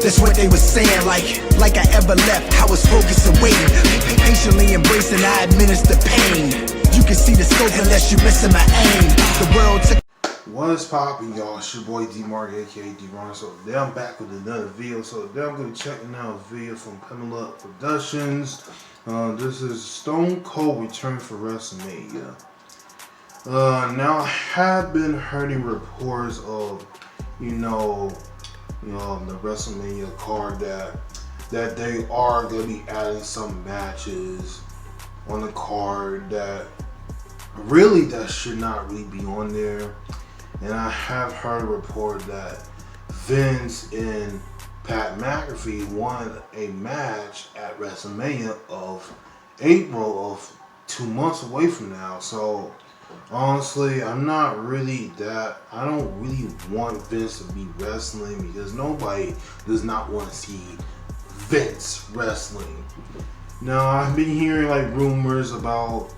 That's what they was saying, like I ever left. I was focused and waiting, patiently embracing, I administer pain. You can see the scope unless you missing my aim. The world took. What's poppin', y'all? It's your boy D-Mark, aka D-Ron. So today I'm back with another video. So today I'm going to be checking out a video from Pamela Productions. This is Stone Cold return for WrestleMania. Now I have been hearing reports of, the WrestleMania card that they are going to be adding some matches on the card that should not really be on there. And I have heard a report that Vince and Pat McAfee won a match at WrestleMania of April of 2 months away from now. So honestly, I don't really want Vince to be wrestling, because nobody does not want to see Vince wrestling. Now I've been hearing rumors about,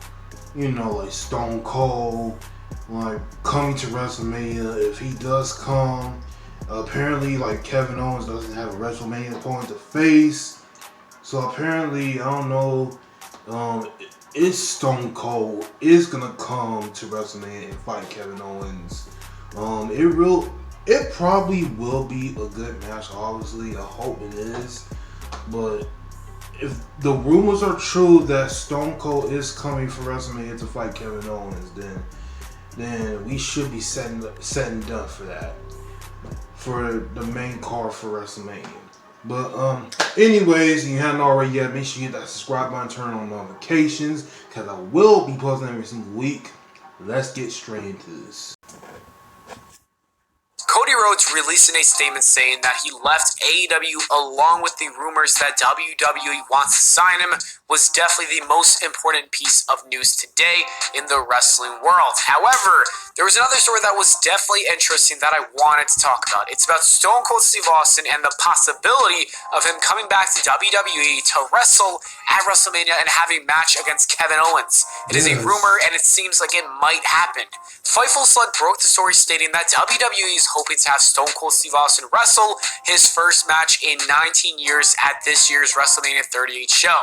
Stone Cold coming to WrestleMania. If he does come, apparently Kevin Owens doesn't have a WrestleMania opponent to face. So apparently, I don't know, if Stone Cold is gonna come to WrestleMania and fight Kevin Owens. It probably will be a good match, obviously. I hope it is. But if the rumors are true that Stone Cold is coming for WrestleMania to fight Kevin Owens, then we should be set and done for that, for the main card for WrestleMania. But anyways, if you haven't already yet, make sure you hit that subscribe button, turn on notifications, because I will be posting every single week. Let's get straight into this. Cody Rhodes releasing a statement saying that he left AEW along with the rumors that WWE wants to sign him was definitely the most important piece of news today in the wrestling world. However, there was another story that was definitely interesting that I wanted to talk about. It's about Stone Cold Steve Austin and the possibility of him coming back to WWE to wrestle at WrestleMania and have a match against Kevin Owens. It is a rumor, and it seems like it might happen. Fightful Slug broke the story stating that WWE is hoping to have Stone Cold Steve Austin wrestle his first match in 19 years at this year's WrestleMania 38 show.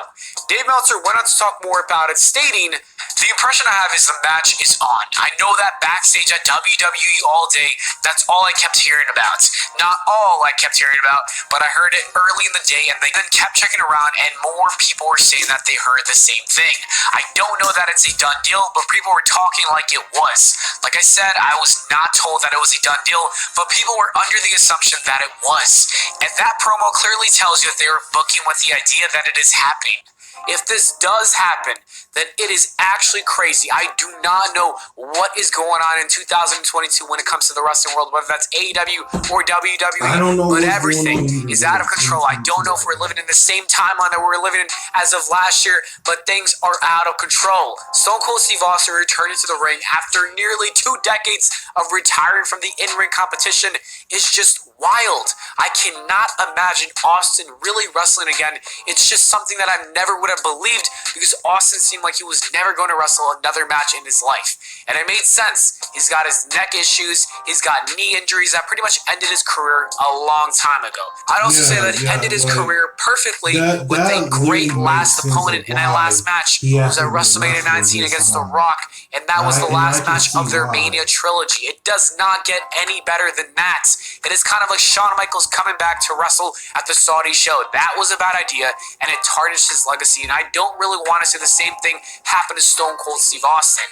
Dave Meltzer went on to talk more about it, stating, "The impression I have is the match is on. I know that backstage at WWE all day, that's all I kept hearing about. Not all I kept hearing about, but I heard it early in the day, and they then kept checking around, and more people were saying that they heard the same thing. I don't know that it's a done deal, but people were talking like it was. Like I said, I was not told that it was a done deal, but people were under the assumption that it was. And that promo clearly tells you that they were booking with the idea that it is happening. If this does happen, then it is actually crazy. I do not know what is going on in 2022 when it comes to the wrestling world, whether that's AEW or WWE. I don't know, but everything is out of control. I don't know if we're living in the same timeline that we were living in as of last year, but things are out of control. Stone Cold Steve Austin returning to the ring after nearly 2 decades of retiring from the in-ring competition is just wild. I cannot imagine Austin really wrestling again. It's just something that I never would have believed, because Austin seemed like he was never going to wrestle another match in his life. And it made sense. He's got his neck issues. He's got knee injuries that pretty much ended his career a long time ago. I'd also say that he ended his career perfectly with a great last opponent in a last match. It was at WrestleMania 19 against The Rock, and that was the last match of their Mania trilogy. It does not get any better than that. It is kind of like Shawn Michaels coming back to wrestle at the Saudi show. That was a bad idea, and it tarnished his legacy, and I don't really want to see the same thing happen to Stone Cold Steve Austin.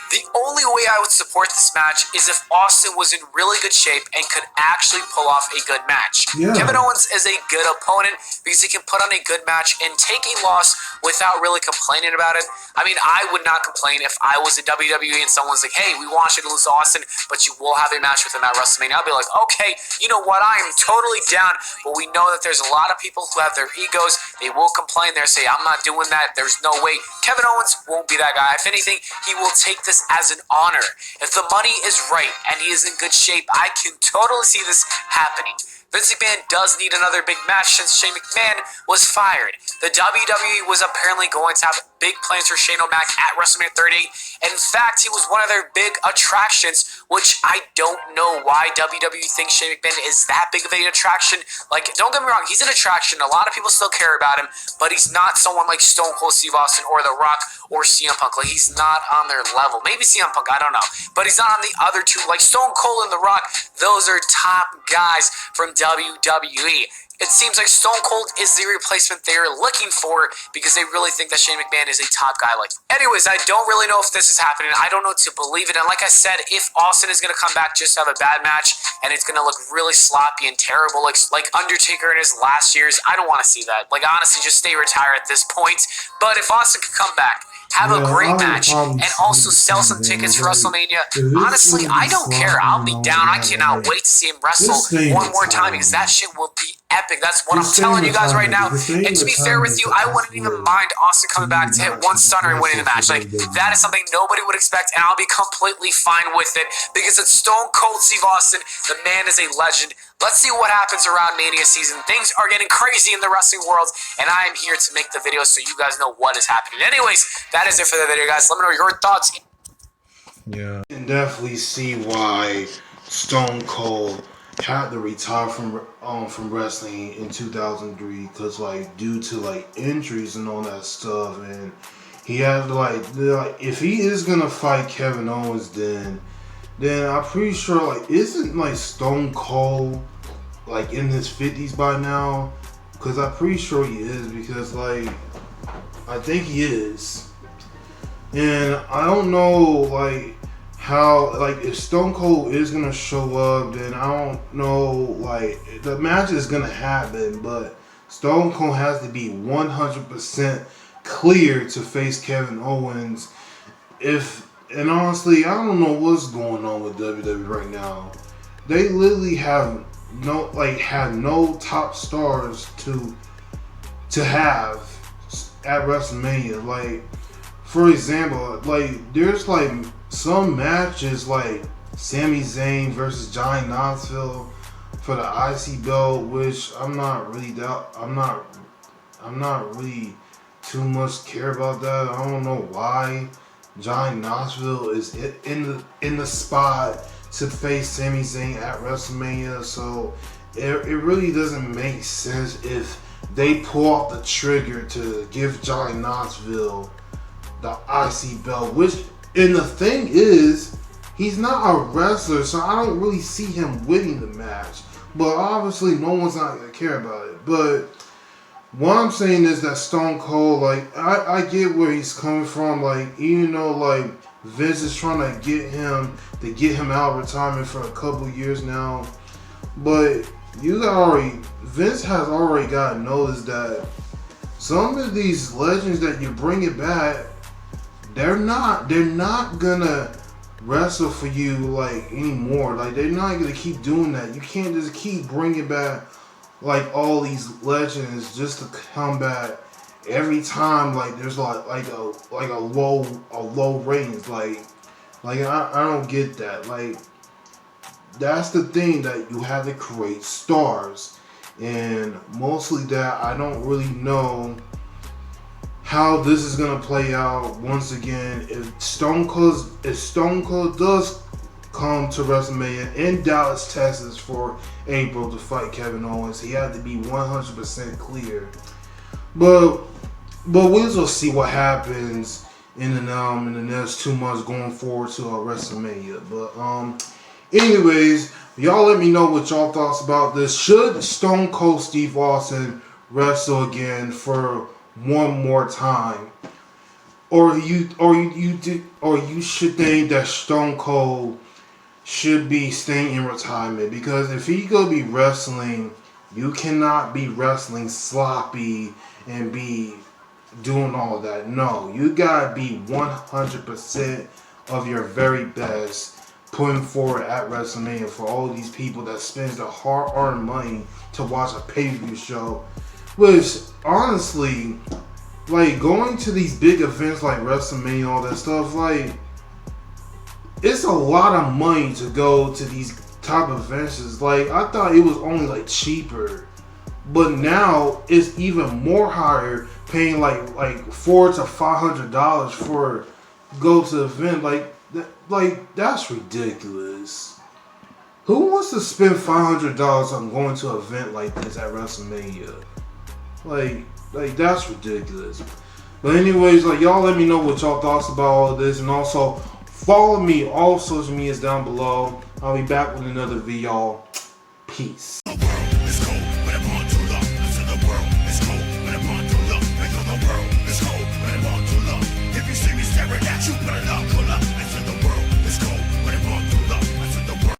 The only way I would support this match is if Austin was in really good shape and could actually pull off a good match. Yeah. Kevin Owens is a good opponent because he can put on a good match and take a loss without really complaining about it. I mean, I would not complain if I was in WWE and someone's like, "Hey, we want you to lose to Austin, but you will have a match with him at WrestleMania." I'll be like, "Okay, you know what? I am totally down." But we know that there's a lot of people who have their egos. They will complain. They'll say, "I'm not doing that. There's no way." Kevin Owens won't be that guy. If anything, he will take this as an honor. If the money is right and he is in good shape, I can totally see this happening. Vince McMahon does need another big match since Shane McMahon was fired. The WWE was apparently going to have big plans for Shane O'Mac at WrestleMania 38. In fact, he was one of their big attractions, which I don't know why WWE thinks Shane McMahon is that big of an attraction. Like, don't get me wrong, he's an attraction. A lot of people still care about him, but he's not someone like Stone Cold Steve Austin or The Rock or CM Punk. Like, he's not on their level. Maybe CM Punk, I don't know. But he's not on the other two. Like, Stone Cold and The Rock, those are top guys from WWE. It seems like Stone Cold is the replacement they're looking for because they really think that Shane McMahon is a top guy. Like, anyways, I don't really know if this is happening. I don't know to believe it. And like I said, if Austin is going to come back just to have a bad match and it's going to look really sloppy and terrible, like Undertaker in his last years, I don't want to see that. Like, honestly, just stay retired at this point. But if Austin could come back, have a great match, and also sell some tickets for WrestleMania. Honestly, I don't care. I'll be down. I cannot wait to see him wrestle one more time because that shit will be epic. That's what I'm telling you guys right now. And to be fair with you, I wouldn't even mind Austin coming back to hit one stunner and winning the match. Like, that is something nobody would expect, and I'll be completely fine with it because it's Stone Cold Steve Austin. The man is a legend. Let's see what happens around Mania season. Things are getting crazy in the wrestling world, and I am here to make the video so you guys know what is happening. Anyways, that is it for the video, guys. Let me know your thoughts. Yeah, you can definitely see why Stone Cold had to retire from wrestling in 2003 because, like, due to, like, injuries and all that stuff, and he had to, like if he is gonna fight Kevin Owens, then I'm pretty sure, like, isn't, like, Stone Cold, like, in his 50s by now? Because I'm pretty sure he is, because, like, I think he is. And I don't know, like, how, like, if Stone Cold is going to show up, then I don't know, like, the match is going to happen, but Stone Cold has to be 100% clear to face Kevin Owens. And honestly, I don't know what's going on with WWE right now. They literally have no top stars to have at WrestleMania. Like, for example, like, there's, like, some matches like Sami Zayn versus Johnny Knoxville for the IC belt, which I'm not really too much care about that. I don't know why Johnny Knoxville is in the spot to face Sami Zayn at WrestleMania, so it really doesn't make sense if they pull out the trigger to give Johnny Knoxville the IC belt, and the thing is, he's not a wrestler, so I don't really see him winning the match. But obviously, no one's not going to care about it. But what I'm saying is that Stone Cold, like, I get where he's coming from. Like, even though, like, Vince is trying to get him out of retirement for a couple years now. But Vince has already got noticed that some of these legends that you're bringing back, they're not gonna wrestle for you, like, anymore. Like, they're not gonna keep doing that. You can't just keep bringing back, like, all these legends just to come back every time. Like, there's like a low ratings. Like I don't get that. Like, that's the thing, that you have to create stars, and mostly that I don't really know how this is gonna play out. Once again, if Stone Cold does come to WrestleMania in Dallas, Texas for April to fight Kevin Owens, he had to be 100% clear. But we'll see what happens in the next 2 months going forward to WrestleMania. But anyways, y'all let me know what y'all thoughts about this. Should Stone Cold Steve Austin wrestle again for one more time, or you should think that Stone Cold should be staying in retirement? Because if he gonna be wrestling, you cannot be wrestling sloppy and be doing all that. No, you gotta be 100% of your very best putting forward at WrestleMania for all these people that spends their hard-earned money to watch a pay-per-view show. Which, honestly, like, going to these big events like WrestleMania, all that stuff, like, it's a lot of money to go to type of events is like, I thought it was only like cheaper, but now it's even more higher, paying like $400 to $500 for go to the event. Like that's ridiculous. Who wants to spend $500 on going to an event like this at WrestleMania? Like that's ridiculous. But anyways, like, y'all let me know what y'all thoughts about all of this, and also follow me all social medias down below. I'll be back with another video. Peace. Let's go.